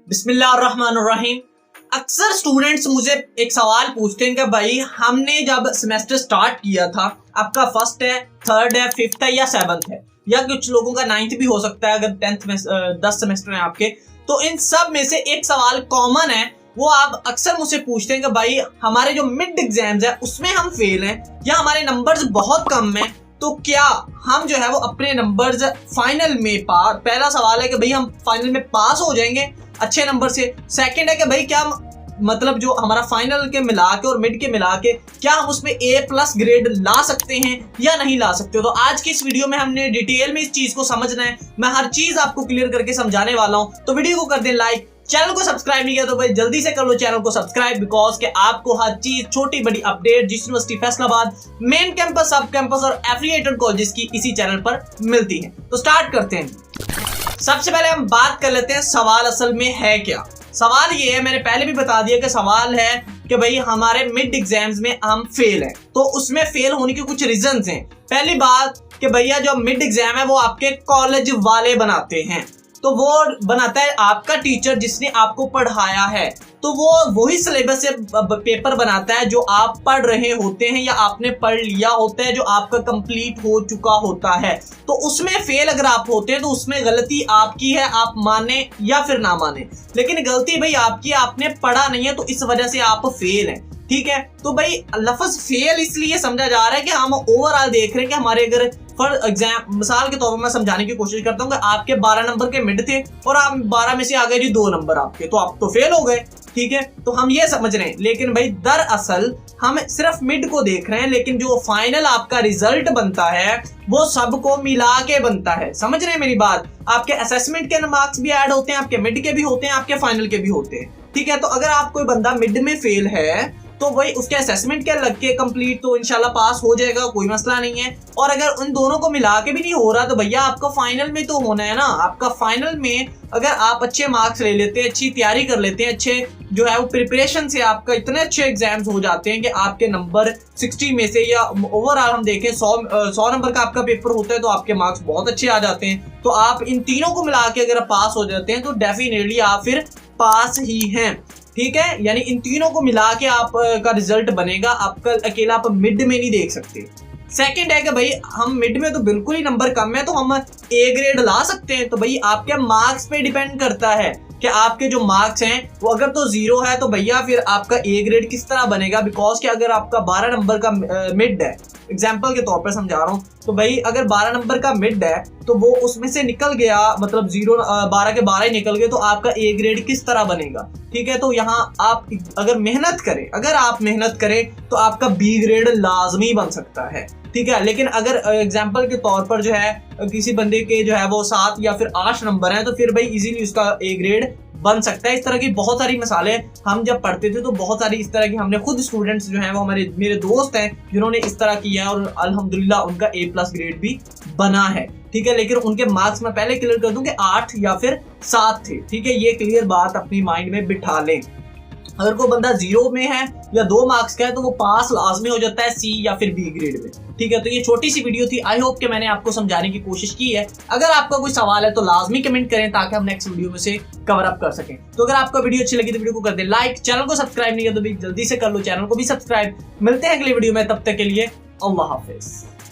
बिस्मिल्लाहिर्रहमानिर्रहीम। अक्सर स्टूडेंट्स मुझे एक सवाल पूछते हैं कि भाई हमने जब सेमेस्टर स्टार्ट किया था, आपका फर्स्ट है, थर्ड है, फिफ्थ है या सेवंथ है, या कुछ लोगों का नाइन्थ भी हो सकता है अगर 10 सेमेस्टर हैं आपके, तो इन सब में से एक सवाल कॉमन है। वो आप अक्सर मुझसे पूछते हैं कि भाई हमारे जो मिड एग्जाम्स है उसमें हम फेल हैं या हमारे नंबर्स बहुत कम हैं, तो क्या हम जो है वो अपने नंबर्स फाइनल में पहला सवाल है कि भाई हम फाइनल में पास हो जाएंगे अच्छे नंबर से। सेकंड है कि भाई क्या मतलब जो हमारा फाइनल के मिला के और मिड के मिला के क्या हम उसमें A+ ग्रेड ला सकते हैं या नहीं ला सकते। तो आज की इस वीडियो में हमने डिटेल में इस चीज को समझना है। मैं हर चीज आपको क्लियर करके समझाने वाला हूं, तो वीडियो को कर दें लाइक। चैनल को सब्सक्राइब नहीं किया तो भाई जल्दी से कर लो चैनल को सब्सक्राइब, बिकॉज के आपको हर चीज छोटी बड़ी अपडेट जिस यूनिवर्सिटी फैसलाबाद, मेन कैंपस, सब कैंपस और एफिलिएटेड कॉलेजेस की इसी चैनल पर मिलती है। तो स्टार्ट करते हैं। सबसे पहले हम बात कर लेते हैं सवाल असल में है क्या। सवाल ये है, मैंने पहले भी बता दिया कि सवाल है कि भाई हमारे मिड एग्जाम्स में हम फेल हैं, तो उसमें फेल होने के कुछ रीजंस हैं। पहली बात कि भैया जो मिड एग्जाम है वो आपके कॉलेज वाले बनाते हैं, तो वो बनाता है आपका टीचर जिसने आपको पढ़ाया है, तो वो वही सिलेबस से पेपर बनाता है जो आप पढ़ रहे होते हैं या आपने पढ़ लिया होता है, जो आपका कंप्लीट हो चुका होता है। तो उसमें फेल अगर आप होते हैं तो उसमें गलती आपकी है, आप माने या फिर ना माने, लेकिन गलती भाई आपकी, आपने पढ़ा नहीं है तो इस वजह से आप फेल हैं। ठीक है, तो भाई लफ्ज फेल इसलिए समझा जा रहा है कि हम ओवरऑल देख रहे हैं कि हमारे अगर फॉर एग्जाम मिसाल के तौर पर मैं समझाने की कोशिश करता हूँ कि आपके 12 नंबर के मिड थे और आप 12 में से आ गए जी 2 नंबर आपके, तो आप तो फेल हो गए। ठीक है, तो हम ये समझ रहे हैं, लेकिन भाई दरअसल हम सिर्फ मिड को देख रहे हैं, लेकिन जो फाइनल आपका रिजल्ट बनता है वो सबको मिला के बनता है। समझ रहे हैं मेरी बात? आपके असेसमेंट के मार्क्स भी ऐड होते हैं, आपके मिड के भी होते हैं, आपके फाइनल के भी होते हैं। ठीक है, तो अगर आप कोई बंदा मिड में फेल है तो वही उसके असेसमेंट के लग के कंप्लीट तो इंशाल्लाह पास हो जाएगा, कोई मसला नहीं है। और अगर उन दोनों को मिला के भी नहीं हो रहा तो भैया आपका फाइनल में तो होना है ना। आपका फाइनल में अगर आप अच्छे मार्क्स ले लेते हैं, अच्छी तैयारी कर लेते हैं, अच्छे जो है वो प्रिपरेशन से आपका इतने अच्छे एग्जाम्स हो जाते हैं कि आपके नंबर 60 में से या ओवरऑल हम देखें 100 नंबर का आपका पेपर होता है तो आपके मार्क्स बहुत अच्छे आ जाते हैं। तो आप इन तीनों को मिला के अगर पास हो जाते हैं तो डेफिनेटली आप फिर पास ही हैं। ठीक है, यानी इन तीनों को मिला के आपका रिजल्ट बनेगा, आपका अकेला आप मिड में नहीं देख सकते। सेकंड है कि भाई हम मिड में तो बिल्कुल ही नंबर कम है तो हम A ग्रेड ला सकते हैं, तो भाई आपके मार्क्स पे डिपेंड करता है कि आपके जो मार्क्स हैं वो अगर तो 0 है तो भैया फिर आपका A ग्रेड किस तरह बनेगा। बिकॉज कि अगर आपका 12 नंबर का मिड है, एग्जाम्पल के तौर पर समझा रहा हूँ, तो भाई अगर 12 नंबर का मिड है तो वो उसमें से निकल गया, मतलब 12 के 12 ही निकल गए, तो आपका A ग्रेड किस तरह बनेगा। ठीक है, तो यहाँ आप अगर आप मेहनत करें तो आपका B ग्रेड लाजमी बन सकता है। ठीक है, लेकिन अगर एग्जाम्पल के तौर पर जो है किसी बंदे के जो है वो 7 या फिर 8 नंबर हैं तो फिर भाई इजीली उसका A ग्रेड बन सकता है। इस तरह की बहुत सारी मिसालें हम जब पढ़ते थे तो बहुत सारी इस तरह की हमने खुद स्टूडेंट्स जो हैं वो मेरे दोस्त हैं जिन्होंने इस तरह किया है और अल्हम्दुलिल्लाह उनका A+ ग्रेड भी बना है। ठीक है, लेकिन उनके मार्क्स मैं पहले क्लियर कर दूं कि 8 या फिर 7 थे। ठीक है, ये क्लियर बात अपनी माइंड में बिठा लें। अगर कोई बंदा 0 में है या 2 मार्क्स का है तो वो पास लाजमी हो जाता है C या फिर B ग्रेड में। ठीक है, तो ये छोटी सी वीडियो थी, आई होप कि मैंने आपको समझाने की कोशिश की है। अगर आपका कोई सवाल है तो लाजमी कमेंट करें ताकि हम नेक्स्ट वीडियो में से कवर अप कर सकें। तो अगर आपको वीडियो अच्छी लगी तो वीडियो को कर दें लाइक, चैनल को सब्सक्राइब नहीं किया तो भी जल्दी से कर लो, चैनल को भी सब्सक्राइब। मिलते हैं अगली वीडियो में, तब तक के लिए अल्लाह हाफिज।